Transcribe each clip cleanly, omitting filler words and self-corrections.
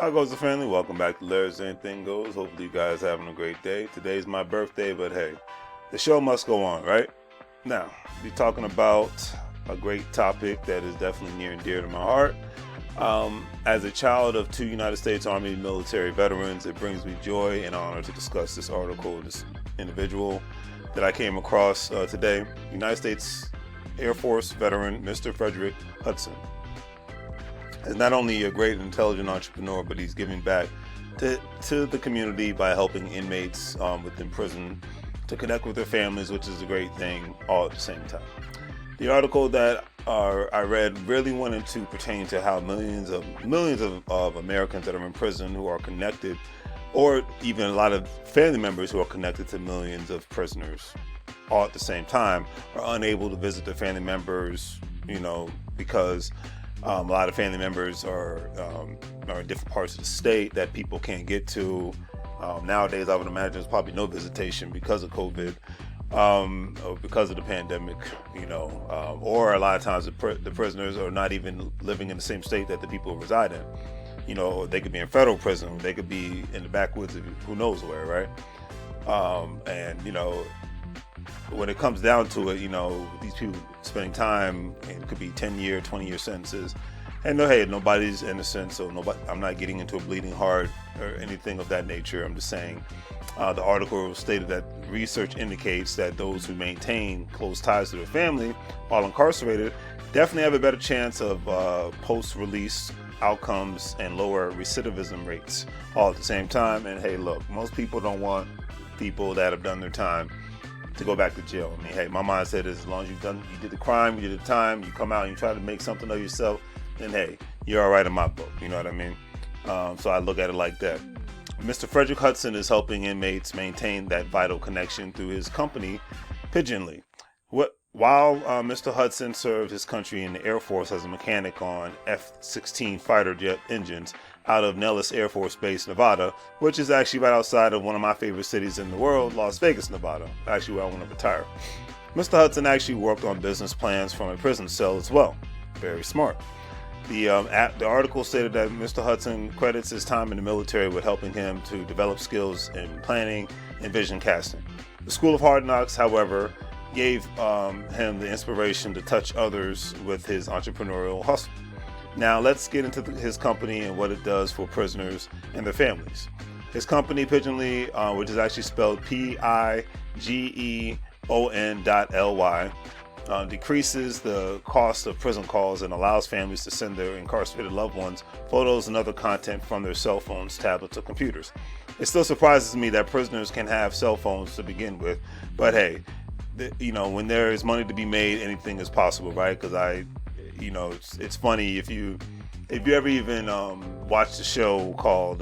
How goes the family? Welcome back to LarrysAnythingGoes. Hopefully you guys are having a great day. Today's my birthday, but hey, the show must go on, right? Now, we're talking about a great topic that is definitely near and dear to my heart. As a child of two United States Army military veterans, it brings me joy and honor to discuss this article, this individual that I came across today. United States Air Force veteran, Mr. Frederick Hudson, is not only a great and intelligent entrepreneur, but he's giving back to the community by helping inmates within prison to connect with their families, which is a great thing all at the same time. The article that I read really wanted to pertain to how millions of Americans that are in prison who are connected, or even a lot of family members who are connected to millions of prisoners all at the same time, are unable to visit their family members, because a lot of family members are in different parts of the state that people can't get to. Nowadays, I would imagine there's probably no visitation because of COVID, or because of the pandemic, or a lot of times the prisoners are not even living in the same state that the people reside in. They could be in federal prison, they could be in the backwoods of who knows where, right? When it comes down to it, these people spending time, and it could be 10-year, 20-year sentences. And hey, nobody's innocent, so I'm not getting into a bleeding heart or anything of that nature. I'm just saying the article stated that research indicates that those who maintain close ties to their family while incarcerated definitely have a better chance of post-release outcomes and lower recidivism rates all at the same time. And hey, look, most people don't want people that have done their time to go back to jail. I mean, hey, my mindset is as long as you did the crime, you did the time, you come out and you try to make something of yourself, then hey, you're all right in my book. You know what I mean? So I look at it like that. Mr. Frederick Hudson is helping inmates maintain that vital connection through his company, Pigeonly. While Mr. Hudson served his country in the Air Force as a mechanic on F-16 fighter jet engines out of Nellis Air Force Base, Nevada, which is actually right outside of one of my favorite cities in the world, Las Vegas, Nevada, actually where I want to retire. Mr. Hudson actually worked on business plans from a prison cell as well. Very smart. The article stated that Mr. Hudson credits his time in the military with helping him to develop skills in planning and vision casting. The School of Hard Knocks, however, gave him the inspiration to touch others with his entrepreneurial hustle. Now let's get into his company and what it does for prisoners and their families. His company, Pigeonly, which is actually spelled Pigeon.ly, decreases the cost of prison calls and allows families to send their incarcerated loved ones photos and other content from their cell phones, tablets, or computers. It still surprises me that prisoners can have cell phones to begin with, but hey, when there is money to be made, anything is possible, right? Because it's funny if you ever even watched the show called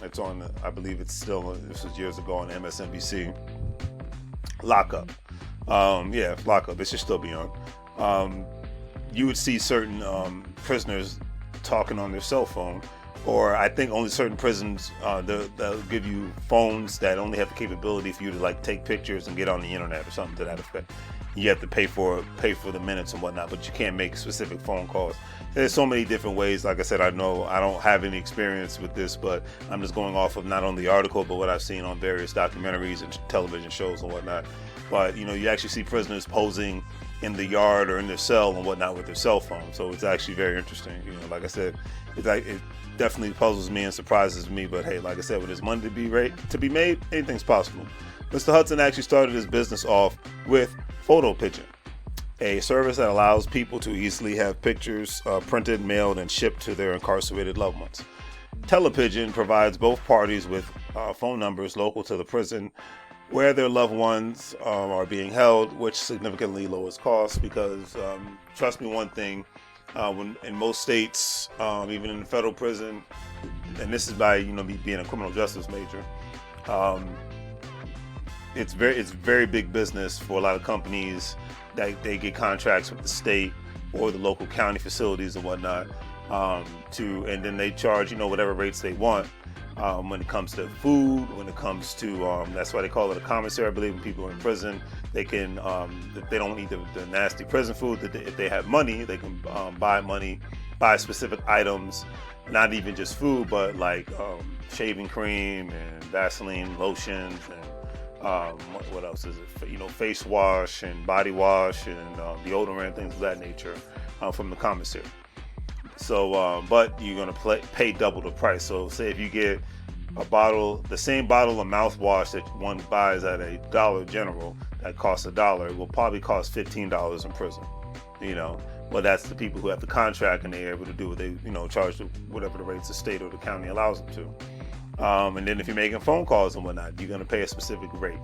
it's on, I believe it's still, this was years ago on MSNBC, Lockup. Lockup. It should still be on. You would see certain prisoners talking on their cell phone, or I think only certain prisons they'll give you phones that only have the capability for you to take pictures and get on the internet or something to that effect. You have to pay for the minutes and whatnot, but you can't make specific phone calls. There's so many different ways. Like I said, I know I don't have any experience with this, but I'm just going off of not only the article, but what I've seen on various documentaries and television shows and whatnot. But you actually see prisoners posing in the yard or in their cell and whatnot with their cell phone. So it's actually very interesting. Like I said, it definitely puzzles me and surprises me. But hey, like I said, with this money to be made, anything's possible. Mr. Hudson actually started his business off with Photo Pigeon, a service that allows people to easily have pictures printed, mailed, and shipped to their incarcerated loved ones. Telepigeon provides both parties with phone numbers local to the prison where their loved ones are being held, which significantly lowers costs because, trust me one thing, when in most states, even in the federal prison, and this is by me being a criminal justice major, it's very big business for a lot of companies that they get contracts with the state or the local county facilities and whatnot, and then they charge whatever rates they want when it comes to food, when it comes to that's why they call it a commissary. I believe when people are in prison, they can if they don't eat the nasty prison food, if they have money, they can buy money buy specific items, not even just food, but like shaving cream and Vaseline lotions and what else is it? Face wash and body wash and deodorant, things of that nature from the commissary. So, but you're gonna pay double the price. So, say if you get the same bottle of mouthwash that one buys at a Dollar General that costs $1, it will probably cost $15 in prison. Well, that's the people who have the contract and they're able to do what they, charge whatever the rates the state or the county allows them to. And then if you're making phone calls and whatnot, you're going to pay a specific rate.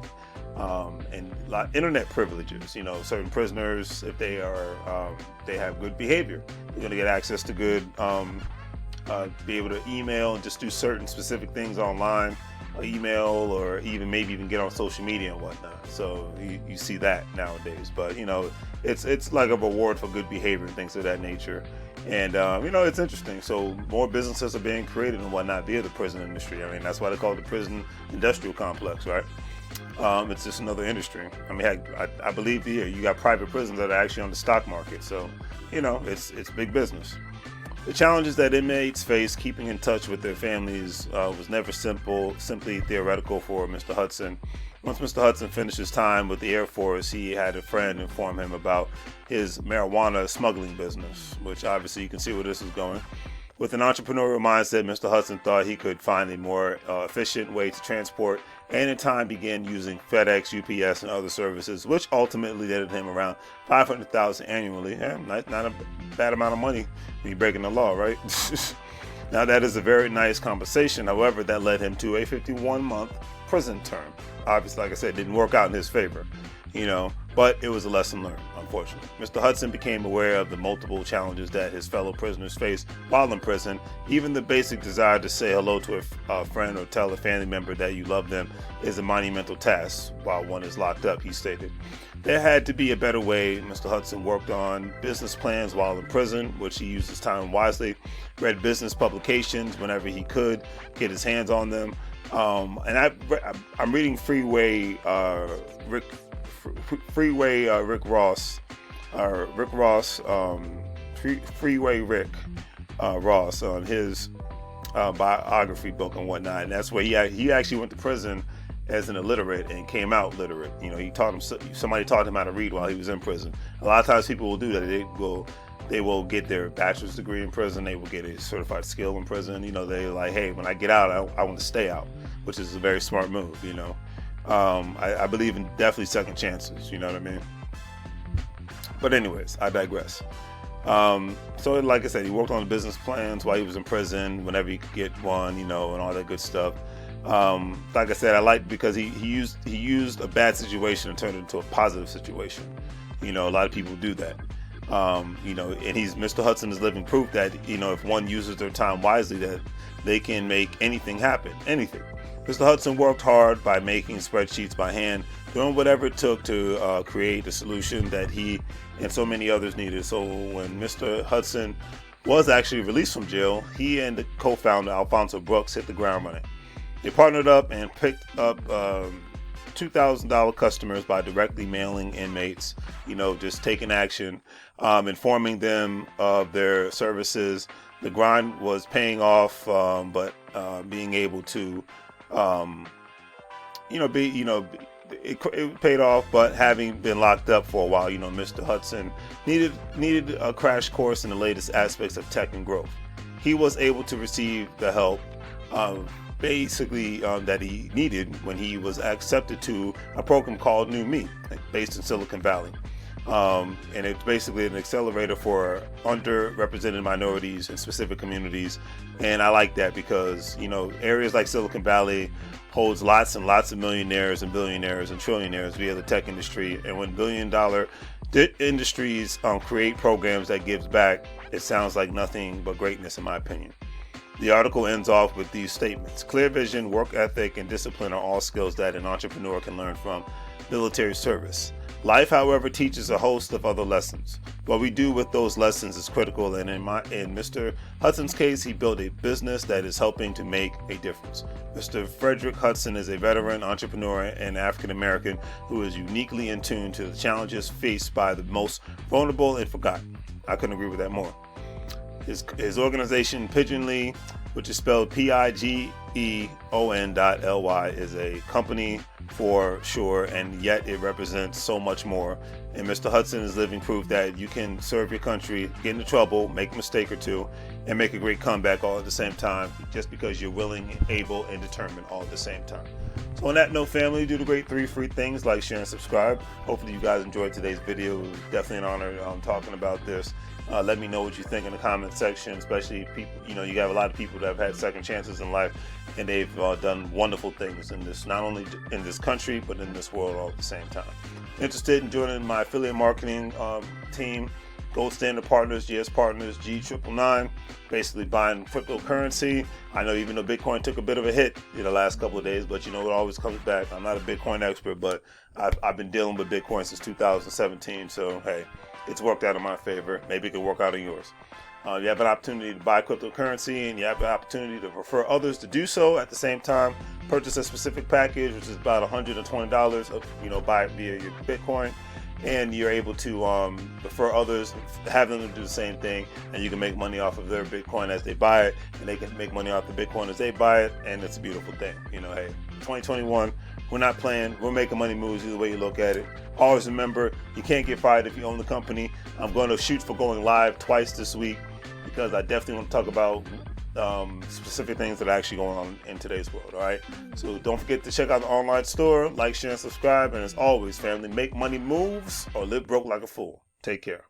And internet privileges, certain prisoners, if they have good behavior, you're going to get access to good, be able to email and just do certain specific things online, email, or maybe even get on social media and whatnot. So you see that nowadays, but it's like a reward for good behavior and things of that nature. And it's interesting. So more businesses are being created and whatnot via the prison industry. I mean, that's why they call it the prison industrial complex, right? It's just another industry. I mean, I believe here you got private prisons that are actually on the stock market. So it's big business. The challenges that inmates face keeping in touch with their families was never simply theoretical for Mr. Hudson. Once Mr. Hudson finished his time with the Air Force, he had a friend inform him about his marijuana smuggling business, which obviously you can see where this is going. With an entrepreneurial mindset, Mr. Hudson thought he could find a more efficient way to transport, and in time began using FedEx, UPS, and other services, which ultimately netted him around $500,000 annually. Not a bad amount of money when you're breaking the law, right? Now, that is a very nice compensation. However, that led him to a 51-month prison term. Obviously, like I said, it didn't work out in his favor, but it was a lesson learned, unfortunately. Mr. Hudson became aware of the multiple challenges that his fellow prisoners face while in prison. Even the basic desire to say hello to a friend or tell a family member that you love them is a monumental task while one is locked up, he stated. There had to be a better way. Mr. Hudson worked on business plans while in prison, which he used his time wisely, read business publications whenever he could get his hands on them. And I'm reading Freeway Rick Ross, on his biography book and whatnot, and that's where he actually went to prison as an illiterate and came out literate. Somebody taught him how to read while he was in prison. A lot of times people will do that. They will get their bachelor's degree in prison. They will get a certified skill in prison. They're like, hey, when I get out, I want to stay out, which is a very smart move. I believe in definitely second chances. You know what I mean? But anyways, I digress. So like I said, he worked on the business plans while he was in prison, whenever he could get one, and all that good stuff. Like I said, I liked because he used a bad situation and turned it into a positive situation. A lot of people do that. And Mr. Hudson is living proof that, if one uses their time wisely, that they can make anything happen, anything. Mr. Hudson worked hard by making spreadsheets by hand, doing whatever it took to create a solution that he and so many others needed. So when Mr. Hudson was actually released from jail, he and the co-founder, Alfonso Brooks, hit the ground running. They partnered up and picked up $2,000 customers by directly mailing inmates, just taking action, informing them of their services. The grind was paying off, but being able to, it paid off. But having been locked up for a while, Mr. Hudson needed a crash course in the latest aspects of tech and growth. He was able to receive the help that he needed when he was accepted to a program called New Me, based in Silicon Valley. And it's basically an accelerator for underrepresented minorities in specific communities. And I like that because, areas like Silicon Valley holds lots and lots of millionaires and billionaires and trillionaires via the tech industry. And when billion-dollar industries create programs that gives back, it sounds like nothing but greatness, in my opinion. The article ends off with these statements. Clear vision, work ethic, and discipline are all skills that an entrepreneur can learn from military service. Life, however, teaches a host of other lessons. What we do with those lessons is critical, and in Mr. Hudson's case, he built a business that is helping to make a difference. Mr. Frederick Hudson is a veteran entrepreneur and African American who is uniquely in tune to the challenges faced by the most vulnerable and forgotten. I couldn't agree with that more. His organization, Pigeonly, which is spelled PIGEON.LY, is a company for sure, and yet it represents so much more. And Mr. Hudson is living proof that you can serve your country, get into trouble, make a mistake or two, and make a great comeback all at the same time, just because you're willing, able, and determined all at the same time. So on that note, family, do the great 3 free things: like, share, and subscribe. Hopefully you guys enjoyed today's video. It was definitely an honor talking about this. Let me know what you think in the comment section, especially people, you have a lot of people that have had second chances in life, and they've done wonderful things in this, not only in this country, but in this world all at the same time. Interested in joining my affiliate marketing team, Gold Standard Partners, GS Partners, G999, basically buying cryptocurrency. I know even though Bitcoin took a bit of a hit in the last couple of days, but it always comes back. I'm not a Bitcoin expert, but I've been dealing with Bitcoin since 2017, so hey, it's worked out in my favor. Maybe it could work out in yours. You have an opportunity to buy cryptocurrency, and you have an opportunity to refer others to do so at the same time. Purchase a specific package, which is about $120 of, buy it via your Bitcoin, and you're able to refer others, have them do the same thing, and you can make money off of their Bitcoin as they buy it, and they can make money off the Bitcoin as they buy it, and it's a beautiful thing. Hey, 2021, we're not playing. We're making money moves either way you look at it. Always remember, you can't get fired if you own the company. I'm going to shoot for going live twice this week, because I definitely want to talk about specific things that are actually going on in today's world. All right, so don't forget to check out the online store, like, share, and subscribe, and as always, family, make money moves or live broke like a fool. Take care.